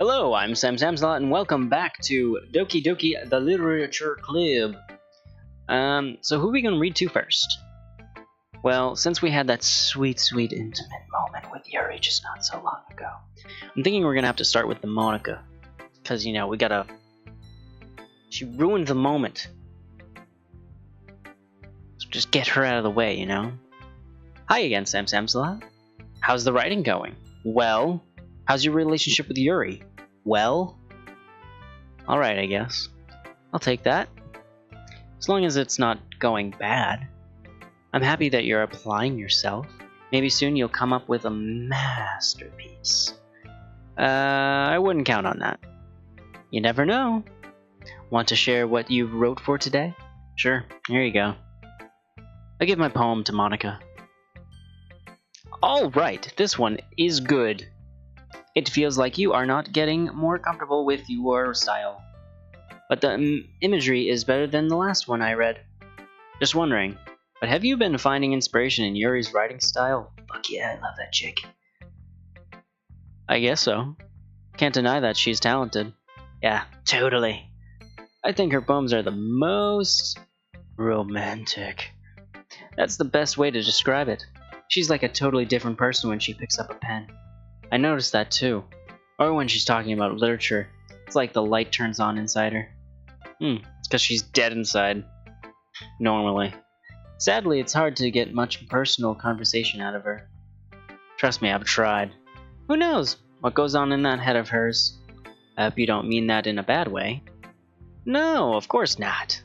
Hello, I'm Sam Samsalot, and welcome back to Doki Doki, the Literature Club. So who are we gonna read to first? Well, since we had that sweet, sweet intimate moment with Yuri just not so long ago, I'm thinking we're gonna have to start with the Monica. Because, you know, we gotta... She ruined the moment. So just get her out of the way, you know? Hi again, Sam Samsalot. How's the writing going? Well... How's your relationship with Yuri? Well? Alright, I guess. I'll take that. As long as it's not going bad. I'm happy that you're applying yourself. Maybe soon you'll come up with a masterpiece. I wouldn't count on that. You never know. Want to share what you wrote for today? Sure, here you go. I give my poem to Monica. Alright, this one is good. It feels like you are not getting more comfortable with your style. But the imagery is better than the last one I read. Just wondering, but have you been finding inspiration in Yuri's writing style? Fuck yeah, I love that chick. I guess so. Can't deny that she's talented. Yeah, totally. I think her poems are the most romantic. That's the best way to describe it. She's like a totally different person when she picks up a pen. I noticed that too. Or when she's talking about literature, it's like the light turns on inside her. It's because she's dead inside. Normally. Sadly, it's hard to get much personal conversation out of her. Trust me, I've tried. Who knows what goes on in that head of hers? I hope you don't mean that in a bad way. No, of course not.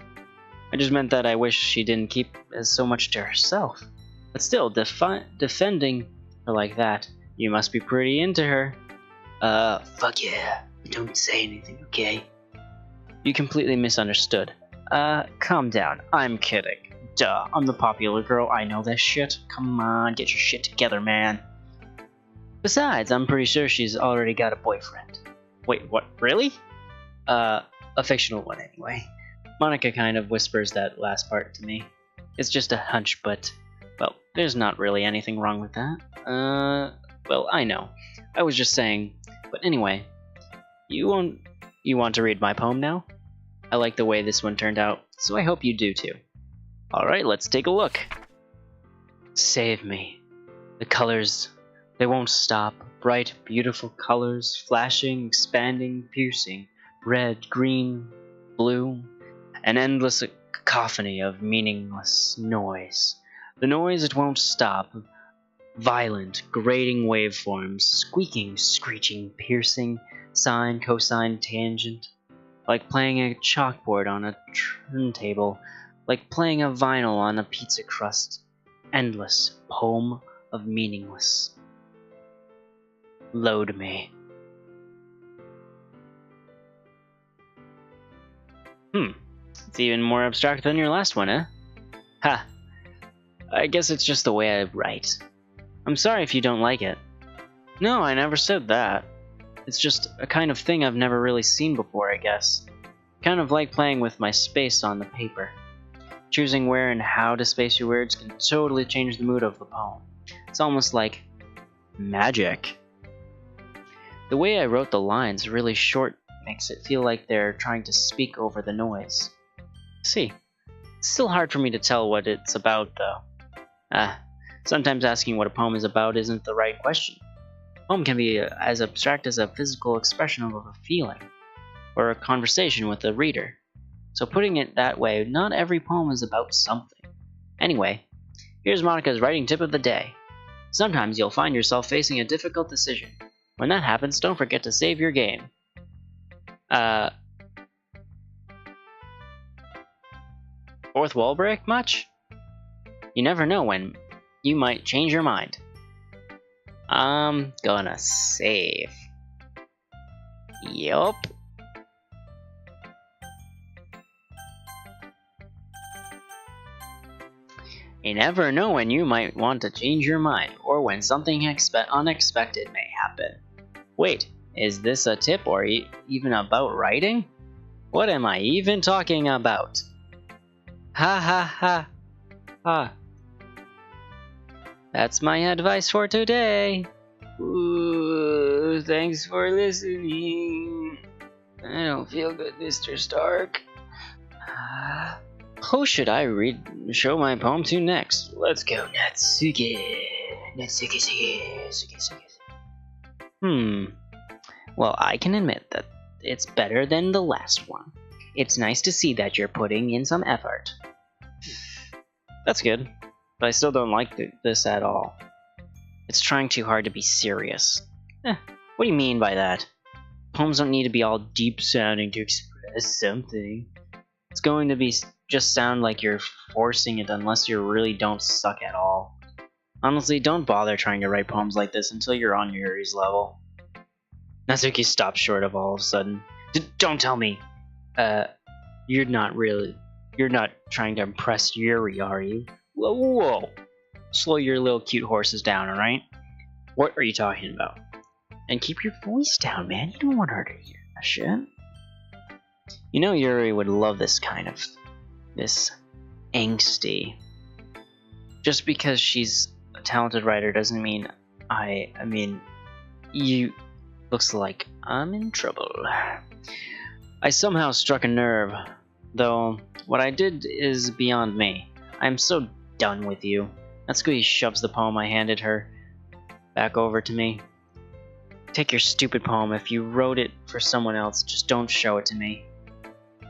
I just meant that I wish she didn't keep so much to herself. But still, defending her like that, you must be pretty into her. Fuck yeah. Don't say anything, okay? You completely misunderstood. Calm down. I'm kidding. Duh, I'm the popular girl. I know that shit. Come on, get your shit together, man. Besides, I'm pretty sure she's already got a boyfriend. Wait, what? Really? A fictional one, anyway. Monica kind of whispers that last part to me. It's just a hunch, but... Well, there's not really anything wrong with that. Well, I know. I was just saying. But anyway, you want to read my poem now? I like the way this one turned out, so I hope you do too. Alright, let's take a look. Save me. The colors, they won't stop. Bright, beautiful colors, flashing, expanding, piercing. Red, green, blue. An endless cacophony of meaningless noise. The noise, it won't stop. Violent, grating waveforms, squeaking, screeching, piercing, sine, cosine, tangent, like playing a chalkboard on a turntable, like playing a vinyl on a pizza crust. Endless poem of meaningless. Load me. It's even more abstract than your last one, eh? Ha! I guess it's just the way I write. I'm sorry if you don't like it. No, I never said that. It's just a kind of thing I've never really seen before, I guess. Kind of like playing with my space on the paper. Choosing where and how to space your words can totally change the mood of the poem. It's almost like magic. The way I wrote the lines really short makes it feel like they're trying to speak over the noise. See, it's still hard for me to tell what it's about, though. Sometimes asking what a poem is about isn't the right question. A poem can be as abstract as a physical expression of a feeling, or a conversation with the reader. So putting it that way, not every poem is about something. Anyway, here's Monica's writing tip of the day. Sometimes you'll find yourself facing a difficult decision. When that happens, don't forget to save your game. Fourth wall break much? You never know when you might change your mind. I'm gonna save. Yup. You never know when you might want to change your mind, or when something unexpected may happen. Wait, is this a tip or even about writing? What am I even talking about? Ha ha ha. Ha. That's my advice for today. Ooh, thanks for listening. I don't feel good, Mr. Stark. Who should I show my poem to next? Let's go, Natsuki. Natsuki. Well, I can admit that it's better than the last one. It's nice to see that you're putting in some effort. That's good, but I still don't like this at all. It's trying too hard to be serious. What do you mean by that? Poems don't need to be all deep sounding to express something. It's going to be just sound like you're forcing it unless you really don't suck at all. Honestly, don't bother trying to write poems like this until you're on Yuri's level. Natsuki stopped short of all of a sudden. Don't tell me! You're not trying to impress Yuri, are you? Whoa! Slow your little cute horses down, alright? What are you talking about? And keep your voice down, man. You don't want her to hear that shit. You know Yuri would love this angsty. Just because she's a talented writer doesn't mean you... Looks like I'm in trouble. I somehow struck a nerve, though what I did is beyond me. I'm so done with you. Natsuki shoves the poem I handed her back over to me. Take your stupid poem. If you wrote it for someone else, just don't show it to me.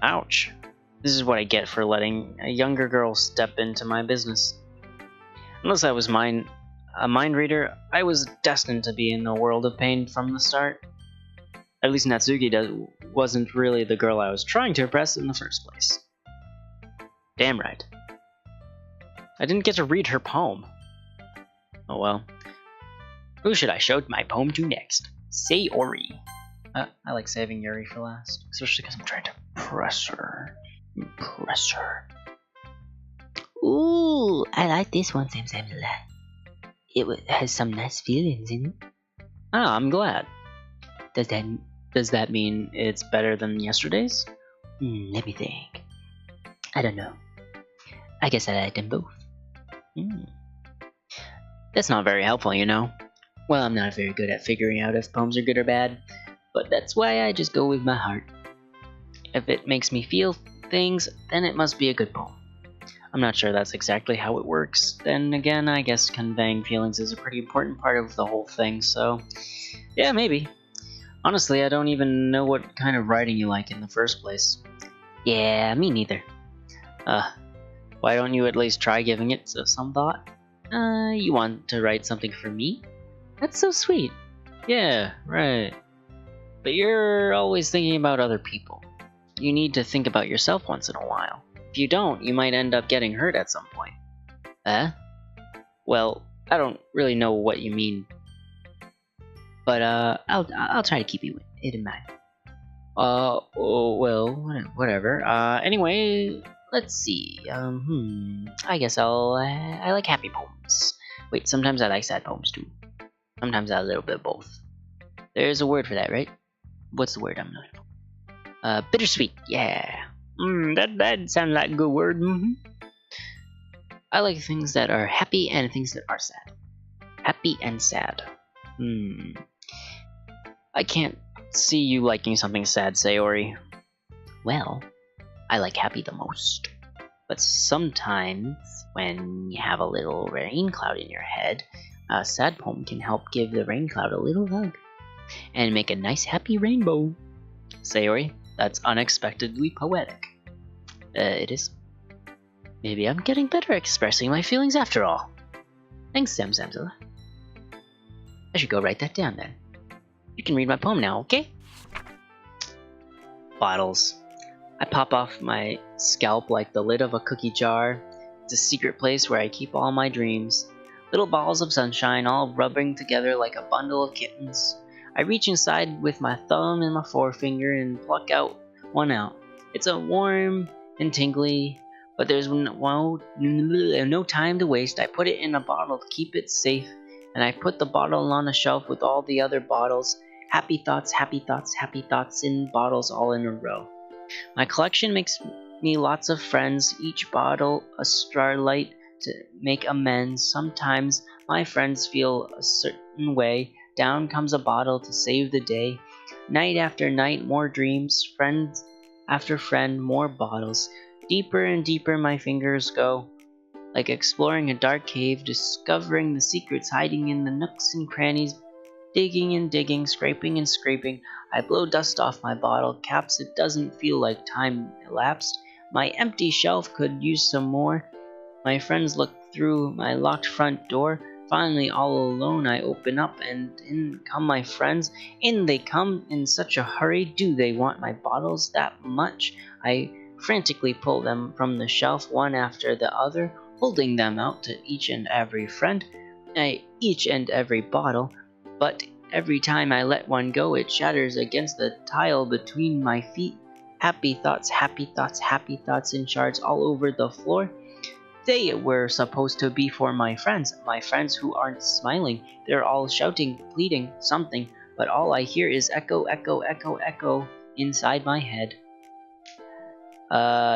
Ouch. This is what I get for letting a younger girl step into my business. Unless I was a mind reader, I was destined to be in a world of pain from the start. At least Natsuki wasn't really the girl I was trying to impress in the first place. Damn right. I didn't get to read her poem. Oh well. Who should I show my poem to next? Sayori. I like saving Yuri for last, especially because I'm trying to impress her. Ooh, I like this one, Sam a lot. It has some nice feelings in it. Ah, I'm glad. Does that mean it's better than yesterday's? Let me think. I don't know. I guess I like them both. That's not very helpful, you know. Well, I'm not very good at figuring out if poems are good or bad, but that's why I just go with my heart. If it makes me feel things, then it must be a good poem. I'm not sure that's exactly how it works. Then again, I guess conveying feelings is a pretty important part of the whole thing, so yeah, maybe. Honestly, I don't even know what kind of writing you like in the first place. Yeah, me neither. Why don't you at least try giving it some thought? You want to write something for me? That's so sweet. Yeah, right. But you're always thinking about other people. You need to think about yourself once in a while. If you don't, you might end up getting hurt at some point. Well, I don't really know what you mean. But I'll try to keep it in mind. Well, whatever. Anyway, let's see. I guess I like happy poems. Wait, sometimes I like sad poems too. Sometimes I a little bit of both. There's a word for that, right? What's the word I'm looking for? Bittersweet. Yeah. That sounds like a good word. I like things that are happy and things that are sad. Happy and sad. I can't see you liking something sad, Sayori. Well, I like happy the most. But sometimes, when you have a little rain cloud in your head, a sad poem can help give the rain cloud a little hug and make a nice happy rainbow. Sayori, that's unexpectedly poetic. It is. Maybe I'm getting better at expressing my feelings after all. Thanks, Samzilla. I should go write that down then. You can read my poem now, okay? Bottles. I pop off my scalp like the lid of a cookie jar. It's a secret place where I keep all my dreams. Little balls of sunshine all rubbing together like a bundle of kittens. I reach inside with my thumb and my forefinger and pluck one out. It's a warm and tingly, but there's no time to waste. I put it in a bottle to keep it safe, and I put the bottle on a shelf with all the other bottles. Happy thoughts, happy thoughts, happy thoughts in bottles all in a row. My collection makes me lots of friends, each bottle a starlight to make amends. Sometimes my friends feel a certain way, down comes a bottle to save the day. Night after night, more dreams, friend after friend, more bottles. Deeper and deeper my fingers go, like exploring a dark cave, discovering the secrets hiding in the nooks and crannies, digging and digging, scraping and scraping. I blow dust off my bottle caps. It doesn't feel like time elapsed. My empty shelf could use some more. My friends look through my locked front door. Finally, all alone, I open up, and in come my friends. In they come in such a hurry. Do they want my bottles that much? I frantically pull them from the shelf, one after the other, holding them out to each and every friend, each and every bottle. But every time I let one go, it shatters against the tile between my feet. Happy thoughts, happy thoughts, happy thoughts in shards all over the floor. They were supposed to be for my friends who aren't smiling. They're all shouting, pleading, something, but all I hear is echo, echo, echo, echo inside my head.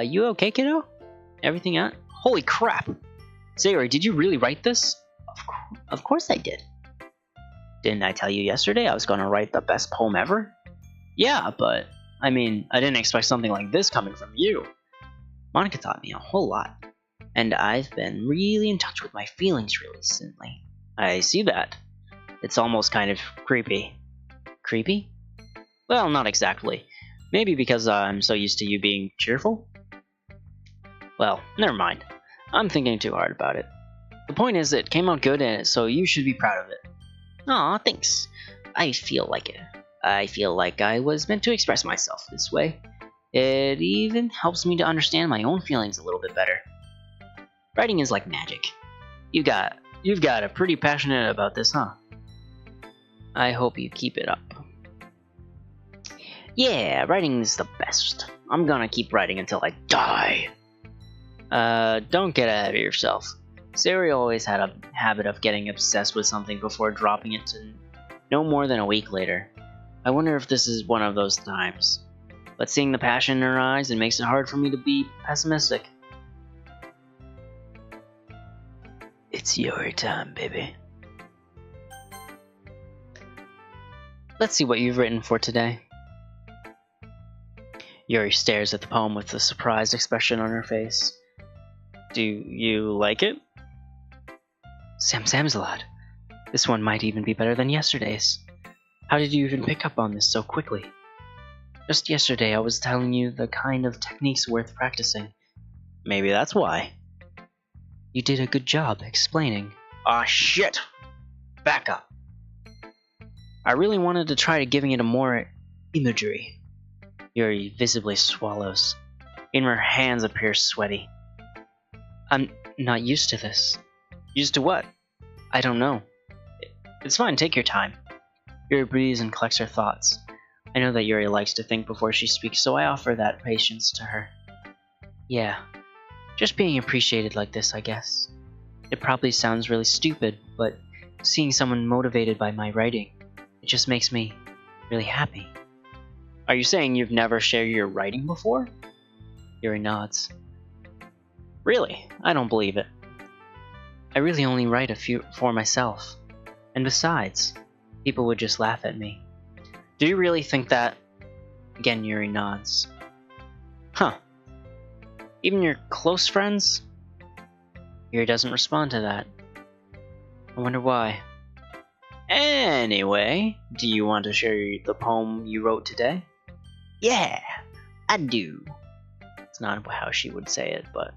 You okay, kiddo? Everything out? Holy crap! Sayori, did you really write this? Of course I did. Didn't I tell you yesterday I was going to write the best poem ever? Yeah, but, I mean, I didn't expect something like this coming from you. Monica taught me a whole lot. And I've been really in touch with my feelings recently. I see that. It's almost kind of creepy. Creepy? Well, not exactly. Maybe because I'm so used to you being cheerful? Well, never mind. I'm thinking too hard about it. The point is, it came out good, and so you should be proud of it. Aw, thanks. I feel like it. I feel like I was meant to express myself this way. It even helps me to understand my own feelings a little bit better. Writing is like magic. You've got a pretty passionate about this, huh? I hope you keep it up. Yeah, writing is the best. I'm gonna keep writing until I die. Don't get ahead of yourself. Sayori always had a habit of getting obsessed with something before dropping it to no more than a week later. I wonder if this is one of those times. But seeing the passion in her eyes, it makes it hard for me to be pessimistic. It's your time, baby. Let's see what you've written for today. Yuri stares at the poem with a surprised expression on her face. Do you like it? Samsalot. This one might even be better than yesterday's. How did you even pick up on this so quickly? Just yesterday I was telling you the kind of techniques worth practicing. Maybe that's why. You did a good job explaining. Ah, shit! Back up. I really wanted to try to giving it a more imagery. Yuri visibly swallows. Even her hands appear sweaty. I'm not used to this. Used to what? I don't know. It's fine, take your time. Yuri breathes and collects her thoughts. I know that Yuri likes to think before she speaks, so I offer that patience to her. Yeah, just being appreciated like this, I guess. It probably sounds really stupid, but seeing someone motivated by my writing, it just makes me really happy. Are you saying you've never shared your writing before? Yuri nods. Really? I don't believe it. I really only write a few for myself. And besides, people would just laugh at me. Do you really think that? Again, Yuri nods. Huh. Even your close friends? Yuri doesn't respond to that. I wonder why. Anyway, do you want to share the poem you wrote today? Yeah, I do. It's not how she would say it, but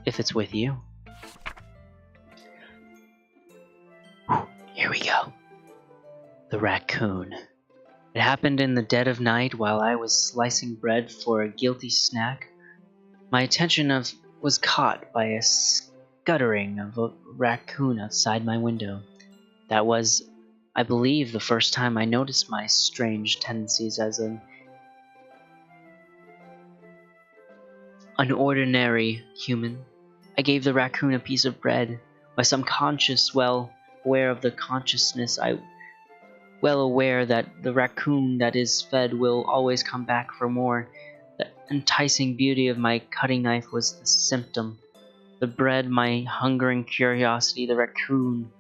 if it's with you. Here we go. The raccoon. It happened in the dead of night while I was slicing bread for a guilty snack. My attention was caught by a scuttering of a raccoon outside my window. That was, I believe, the first time I noticed my strange tendencies as an ordinary human. I gave the raccoon a piece of bread. My subconscious, well aware of the consciousness, well aware that the raccoon that is fed will always come back for more. The enticing beauty of my cutting knife was the symptom. The bread, my hungering curiosity, the raccoon.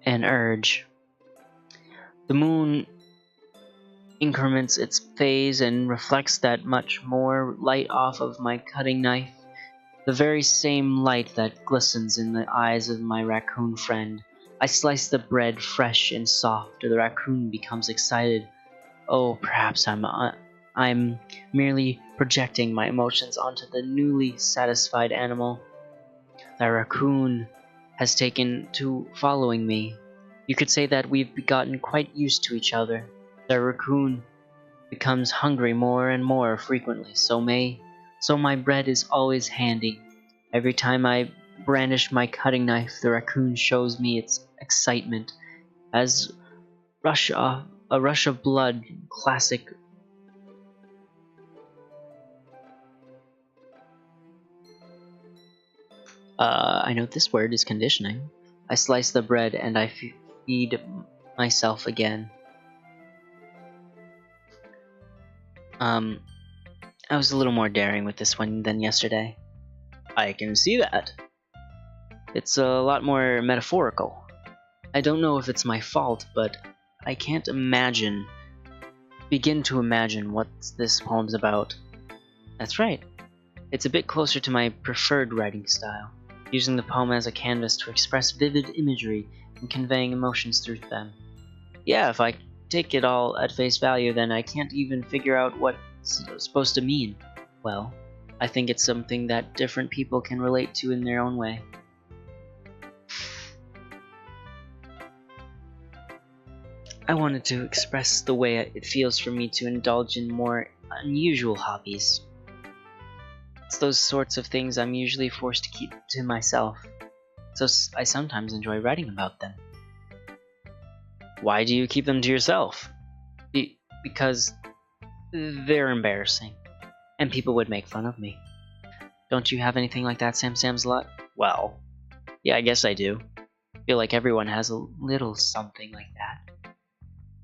an urge. The moon increments its phase and reflects that much more light off of my cutting knife, the very same light that glistens in the eyes of my raccoon friend. I slice the bread fresh and soft. The raccoon becomes excited. Oh, perhaps I'm merely projecting my emotions onto the newly satisfied animal. The raccoon has taken to following me. You could say that we've gotten quite used to each other. The raccoon becomes hungry more and more frequently, so my bread is always handy. Every time I brandish my cutting knife, the raccoon shows me its excitement. As a rush of blood, classic. I note this word is conditioning. I slice the bread and I feed myself again. I was a little more daring with this one than yesterday. I can see that. It's a lot more metaphorical. I don't know if it's my fault, but I can't begin to imagine what this poem's about. That's right. It's a bit closer to my preferred writing style, using the poem as a canvas to express vivid imagery and conveying emotions through them. Yeah, if I take it all at face value, then I can't even figure out what it's supposed to mean. Well, I think it's something that different people can relate to in their own way. I wanted to express the way it feels for me to indulge in more unusual hobbies. It's those sorts of things I'm usually forced to keep to myself, so I sometimes enjoy writing about them. Why do you keep them to yourself? Because they're embarrassing, and people would make fun of me. Don't you have anything like that, Sam's lot? Well, yeah, I guess I do. Feel like everyone has a little something like that.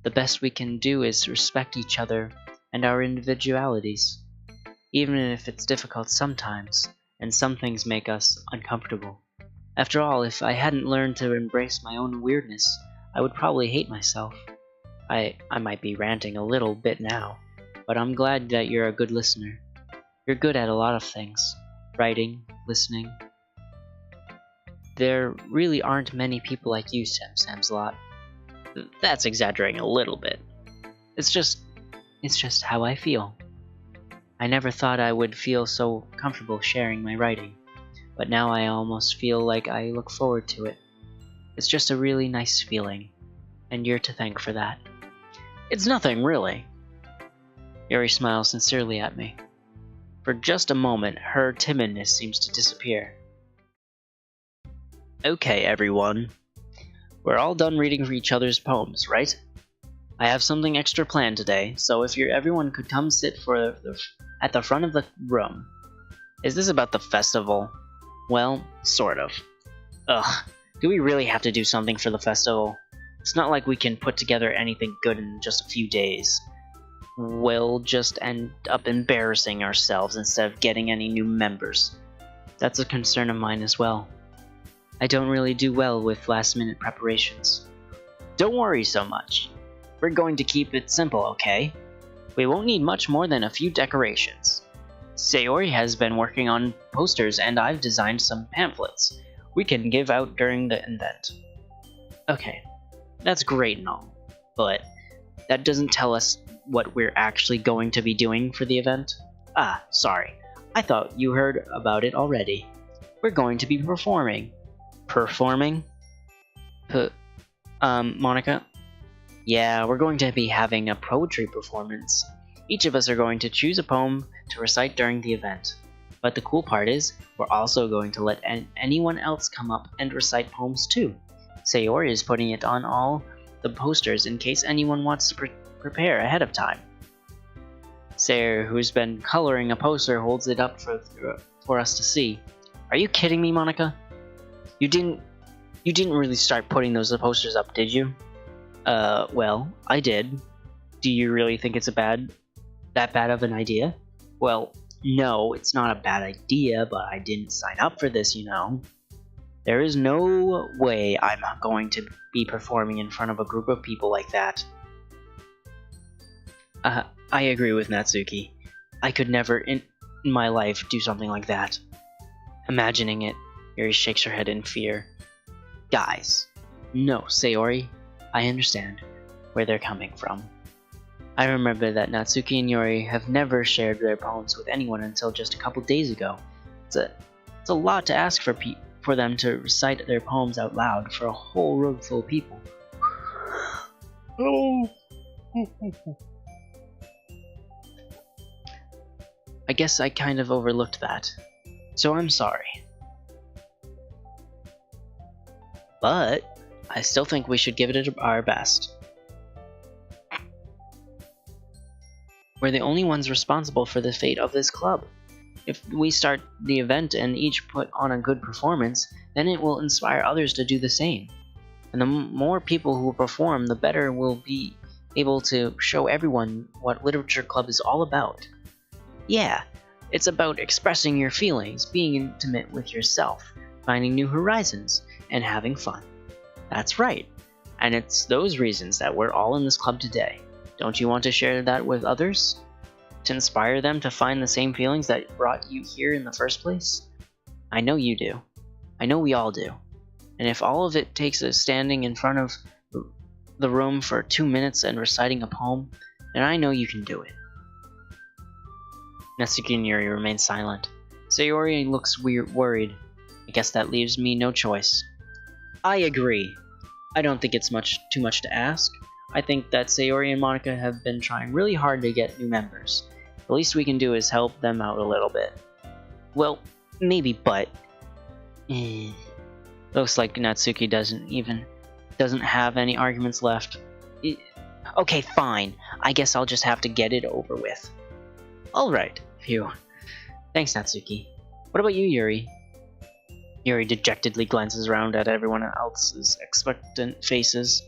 The best we can do is respect each other and our individualities, even if it's difficult sometimes, and some things make us uncomfortable. After all, if I hadn't learned to embrace my own weirdness, I would probably hate myself. I might be ranting a little bit now, but I'm glad that you're a good listener. You're good at a lot of things. Writing, listening. There really aren't many people like you, Sam's lot. That's exaggerating a little bit. It's just how I feel. I never thought I would feel so comfortable sharing my writing, but now I almost feel like I look forward to it. It's just a really nice feeling, and you're to thank for that. It's nothing, really. Yuri smiles sincerely at me. For just a moment, her timidness seems to disappear. Okay, everyone. We're all done reading for each other's poems, right? I have something extra planned today, so if everyone could come sit at the front of the room. Is this about the festival? Well, sort of. Ugh, do we really have to do something for the festival? It's not like we can put together anything good in just a few days. We'll just end up embarrassing ourselves instead of getting any new members. That's a concern of mine as well. I don't really do well with last-minute preparations. Don't worry so much. We're going to keep it simple, okay? We won't need much more than a few decorations. Sayori has been working on posters and I've designed some pamphlets we can give out during the event. Okay, that's great and all, but that doesn't tell us what we're actually going to be doing for the event. Ah, sorry. I thought you heard about it already. We're going to be performing. Performing? Monica? Yeah, we're going to be having a poetry performance. Each of us are going to choose a poem to recite during the event. But the cool part is, we're also going to let anyone else come up and recite poems too. Sayori is putting it on all the posters in case anyone wants to prepare ahead of time. Sayer, who's been coloring a poster, holds it up for us to see. Are you kidding me, Monica? You didn't really start putting those posters up, did you? Well, I did. Do you really think it's that bad of an idea? Well, no, it's not a bad idea, but I didn't sign up for this, you know. There is no way I'm going to be performing in front of a group of people like that. I agree with Natsuki. I could never in my life do something like that. Imagining it, Yuri shakes her head in fear. Guys, no, Sayori. I understand where they're coming from. I remember that Natsuki and Yuri have never shared their poems with anyone until just a couple days ago. It's a lot to ask for them to recite their poems out loud for a whole room full of people. I guess I kind of overlooked that, so I'm sorry. But I still think we should give it our best. We're the only ones responsible for the fate of this club. If we start the event and each put on a good performance, then it will inspire others to do the same. And the more people who perform, the better we'll be able to show everyone what Literature Club is all about. Yeah, it's about expressing your feelings, being intimate with yourself, finding new horizons, and having fun. That's right. And it's those reasons that we're all in this club today. Don't you want to share that with others? To inspire them to find the same feelings that brought you here in the first place? I know you do. I know we all do. And if all of it takes is standing in front of the room for 2 minutes and reciting a poem, then I know you can do it. Natsuki and Yuri remain silent. Sayori looks worried. I guess that leaves me no choice. I agree. I don't think it's too much to ask. I think that Sayori and Monica have been trying really hard to get new members. The least we can do is help them out a little bit. Well, maybe, but... Looks like Natsuki doesn't have any arguments left. Okay, fine. I guess I'll just have to get it over with. Alright, phew. Thanks, Natsuki. What about you, Yuri? Yuri dejectedly glances around at everyone else's expectant faces.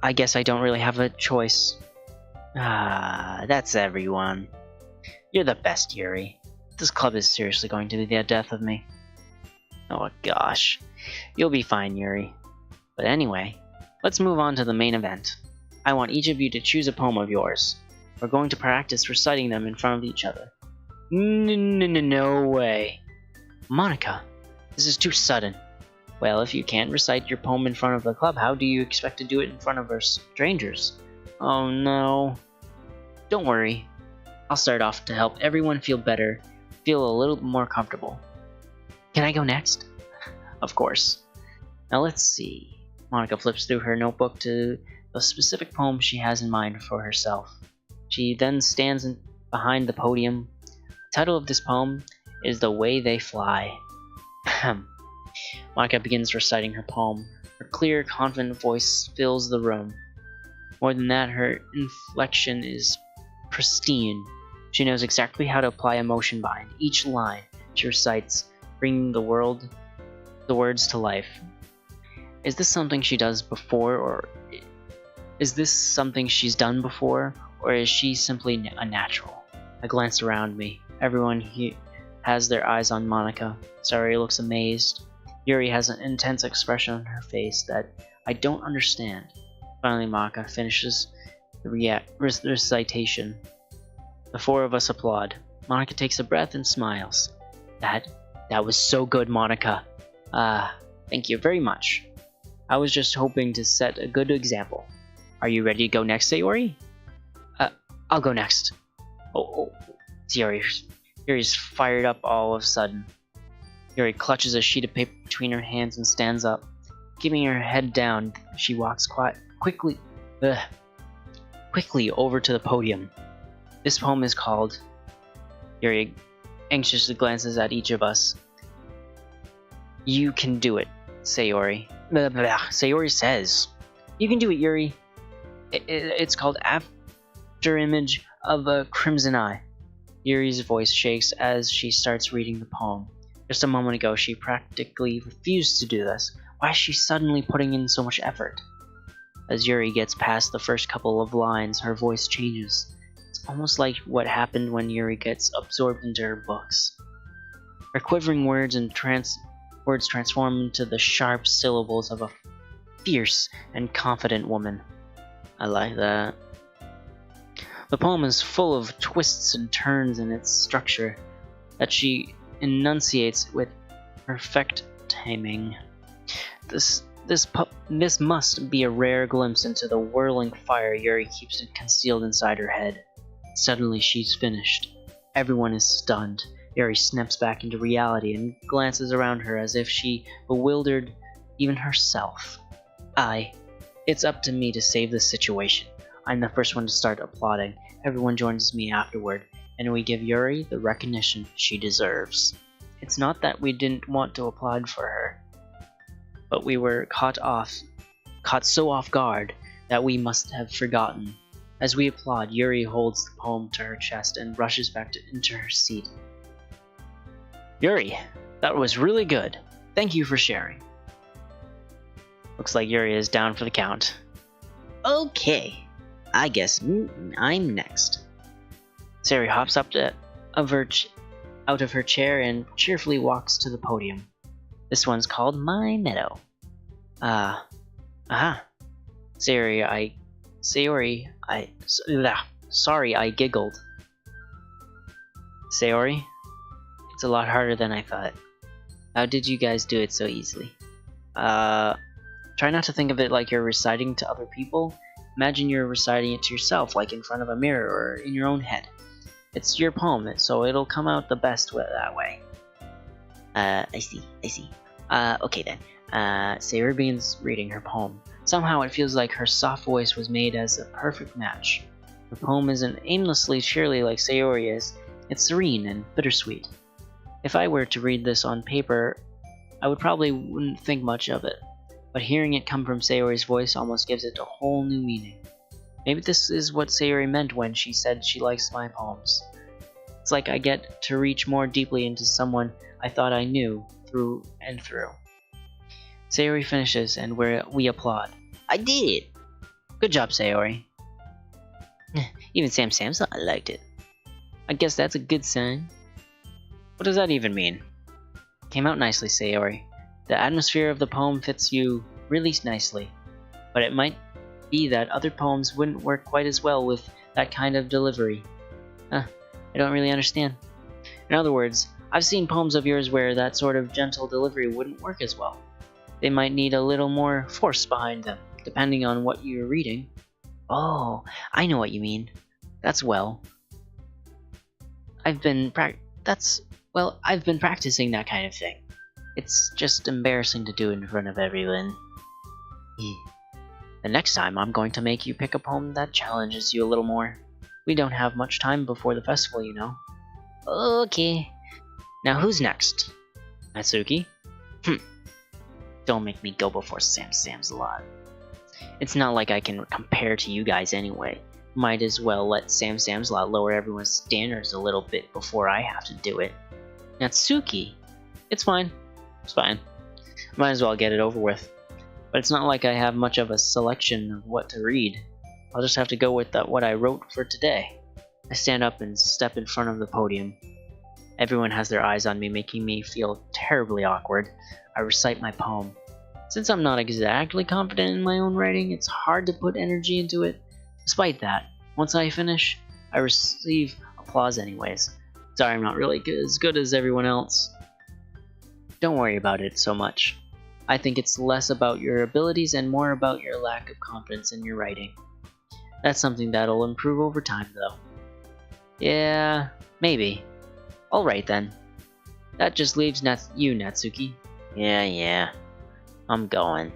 I guess I don't really have a choice. That's everyone. You're the best, Yuri. This club is seriously going to be the death of me. Oh gosh. You'll be fine, Yuri. But anyway, let's move on to the main event. I want each of you to choose a poem of yours. We're going to practice reciting them in front of each other. No way. Monica, this is too sudden. Well, if you can't recite your poem in front of the club, how do you expect to do it in front of strangers? Oh no. Don't worry. I'll start off to help everyone feel better, feel a little more comfortable. Can I go next? Of course. Now let's see. Monica flips through her notebook to the specific poem she has in mind for herself. She then stands behind the podium. The title of this poem is The Way They Fly. Monica begins reciting her poem. Her clear, confident voice fills the room. More than that, her inflection is pristine. She knows exactly how to apply emotion behind each line she recites, bringing the words to life. Is this something she does before, or is this something she's done before, or is she simply a natural? I glanced around me. Everyone here has their eyes on Monica. Sayori looks amazed. Yuri has an intense expression on her face that I don't understand. Finally, Monica finishes the recitation. The four of us applaud. Monica takes a breath and smiles. That was so good, Monica. Thank you very much. I was just hoping to set a good example. Are you ready to go next, Sayori? I'll go next. Oh, Yuri's fired up all of a sudden. Yuri clutches a sheet of paper between her hands and stands up. Keeping her head down, she walks quickly over to the podium. This poem is called... Yuri anxiously glances at each of us. You can do it, Sayori. Sayori says. You can do it, Yuri. It's called After Image of a Crimson Eye. Yuri's voice shakes as she starts reading the poem. Just a moment ago, she practically refused to do this. Why is she suddenly putting in so much effort? As Yuri gets past the first couple of lines, her voice changes. It's almost like what happened when Yuri gets absorbed into her books. Her quivering words transform into the sharp syllables of a fierce and confident woman. I like that. The poem is full of twists and turns in its structure that she enunciates with perfect timing. This must be a rare glimpse into the whirling fire Yuri keeps concealed inside her head. Suddenly she's finished. Everyone is stunned. Yuri snaps back into reality and glances around her as if she bewildered even herself. It's up to me to save this situation. I'm the first one to start applauding. Everyone joins me afterward, and we give Yuri the recognition she deserves. It's not that we didn't want to applaud for her, but we were caught so off guard that we must have forgotten. As we applaud, Yuri holds the poem to her chest and rushes back into her seat. Yuri, that was really good. Thank you for sharing. Looks like Yuri is down for the count. Okay, I guess I'm next. Sayori hops up out of her chair and cheerfully walks to the podium. This one's called My Meadow. Sorry, I giggled. Sayori, it's a lot harder than I thought. How did you guys do it so easily? Try not to think of it like you're reciting to other people. Imagine you're reciting it to yourself, like in front of a mirror or in your own head. It's your poem, so it'll come out the best that way. I see. Okay then. Sayori begins reading her poem. Somehow it feels like her soft voice was made as a perfect match. The poem isn't aimlessly cheery like Sayori is. It's serene and bittersweet. If I were to read this on paper, I probably wouldn't think much of it. But hearing it come from Sayori's voice almost gives it a whole new meaning. Maybe this is what Sayori meant when she said she likes my poems. It's like I get to reach more deeply into someone I thought I knew through and through. Sayori finishes and we applaud. I did it! Good job, Sayori. Even Sam thought I liked it. I guess that's a good sign. What does that even mean? Came out nicely, Sayori. The atmosphere of the poem fits you really nicely, but it might be that other poems wouldn't work quite as well with that kind of delivery. I don't really understand. In other words, I've seen poems of yours where that sort of gentle delivery wouldn't work as well. They might need a little more force behind them, depending on what you're reading. Oh, I know what you mean. That's well. I've been practicing that kind of thing. It's just embarrassing to do in front of everyone. The next time I'm going to make you pick a poem that challenges you a little more. We don't have much time before the festival, you know. Okay. Now who's next? Natsuki? Don't make me go before Sam's a lot. It's not like I can compare to you guys anyway. Might as well let Sam's lot lower everyone's standards a little bit before I have to do it. Natsuki? It's fine. It's fine. Might as well get it over with. But it's not like I have much of a selection of what to read. I'll just have to go with what I wrote for today. I stand up and step in front of the podium. Everyone has their eyes on me, making me feel terribly awkward. I recite my poem. Since I'm not exactly confident in my own writing, it's hard to put energy into it. Despite that, once I finish, I receive applause anyways. Sorry I'm not really as good as everyone else. Don't worry about it so much. I think it's less about your abilities and more about your lack of confidence in your writing. That's something that'll improve over time, though. Yeah, maybe. Alright then. That just leaves you, Natsuki. Yeah. I'm going.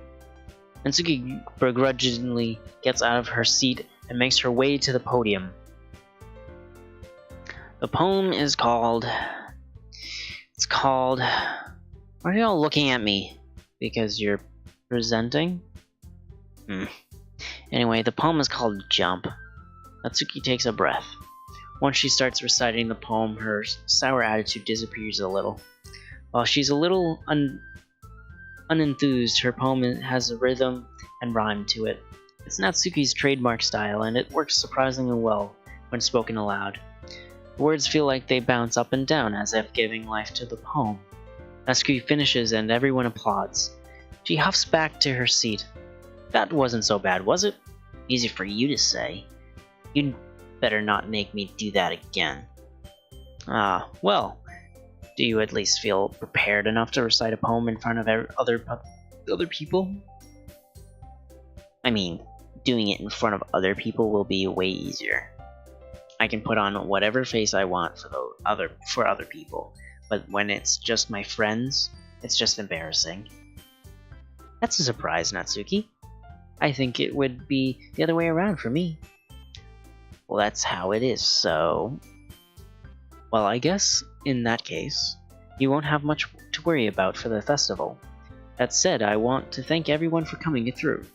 Natsuki begrudgingly gets out of her seat and makes her way to the podium. The poem is called... Why are you all looking at me? Because you're presenting? Anyway, the poem is called Jump. Natsuki takes a breath. Once she starts reciting the poem, her sour attitude disappears a little. While she's a little unenthused, her poem has a rhythm and rhyme to it. It's Natsuki's trademark style, and it works surprisingly well when spoken aloud. The words feel like they bounce up and down as if giving life to the poem. Natsuki finishes and everyone applauds. She huffs back to her seat. That wasn't so bad, was it? Easy for you to say. You'd better not make me do that again. Ah, well, do you at least feel prepared enough to recite a poem in front of other people? I mean, doing it in front of other people will be way easier. I can put on whatever face I want for other people, but when it's just my friends, it's just embarrassing. That's a surprise, Natsuki. I think it would be the other way around for me. Well, that's how it is, so... Well, I guess, in that case, you won't have much to worry about for the festival. That said, I want to thank everyone for coming through.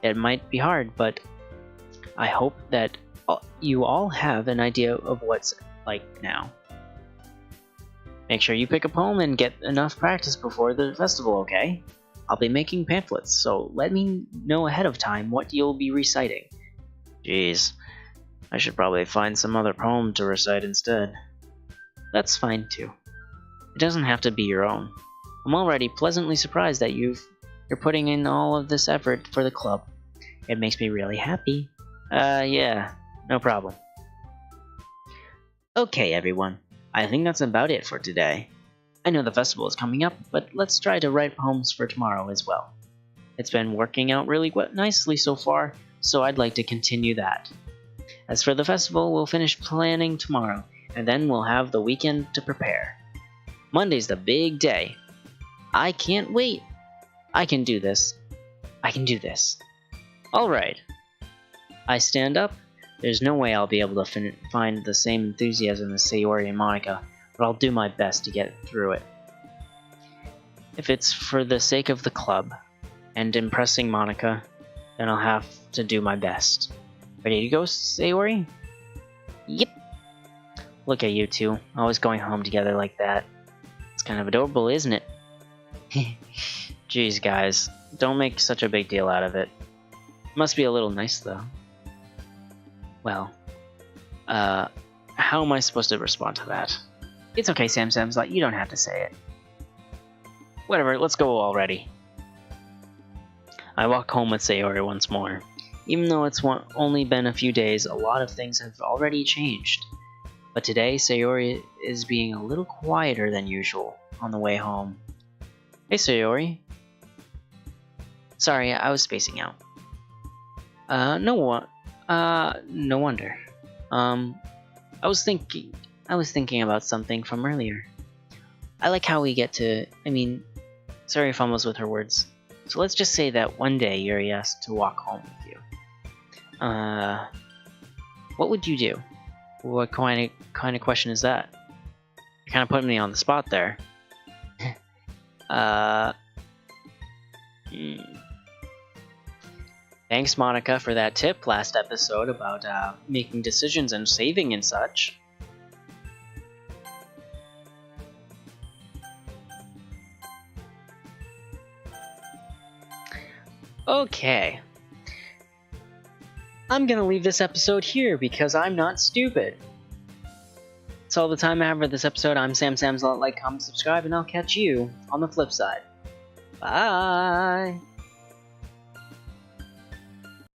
It might be hard, but I hope that you all have an idea of what's like now. Make sure you pick a poem and get enough practice before the festival, okay? I'll be making pamphlets, so let me know ahead of time what you'll be reciting. Jeez, I should probably find some other poem to recite instead. That's fine too. It doesn't have to be your own. I'm already pleasantly surprised that you're putting in all of this effort for the club. It makes me really happy. Yeah, no problem. Okay, everyone. I think that's about it for today. I know the festival is coming up, but let's try to write poems for tomorrow as well. It's been working out really nicely so far, so I'd like to continue that. As for the festival, we'll finish planning tomorrow, and then we'll have the weekend to prepare. Monday's the big day. I can't wait. I can do this. I can do this. Alright. I stand up. There's no way I'll be able to find the same enthusiasm as Sayori and Monica, but I'll do my best to get through it. If it's for the sake of the club and impressing Monica, then I'll have to do my best. Ready to go, Sayori? Yep. Look at you two, always going home together like that. It's kind of adorable, isn't it? Jeez, guys, don't make such a big deal out of it. Must be a little nice, though. Well, how am I supposed to respond to that? It's okay, Sam Samslot, you don't have to say it. Whatever, let's go already. I walk home with Sayori once more. Even though it's only been a few days, a lot of things have already changed. But today, Sayori is being a little quieter than usual on the way home. Hey, Sayori. Sorry, I was spacing out. No wonder. I was thinking about something from earlier. I like how we get to, sorry if I was with her words. So let's just say that one day Yuri asked to walk home with you. What would you do? What kind of question is that? You're kind of putting me on the spot there. Thanks, Monica, for that tip last episode about making decisions and saving and such. Okay. I'm gonna leave this episode here because I'm not stupid. That's all the time I have for this episode. I'm Sam Samslot. Like, comment, subscribe, and I'll catch you on the flip side. Bye!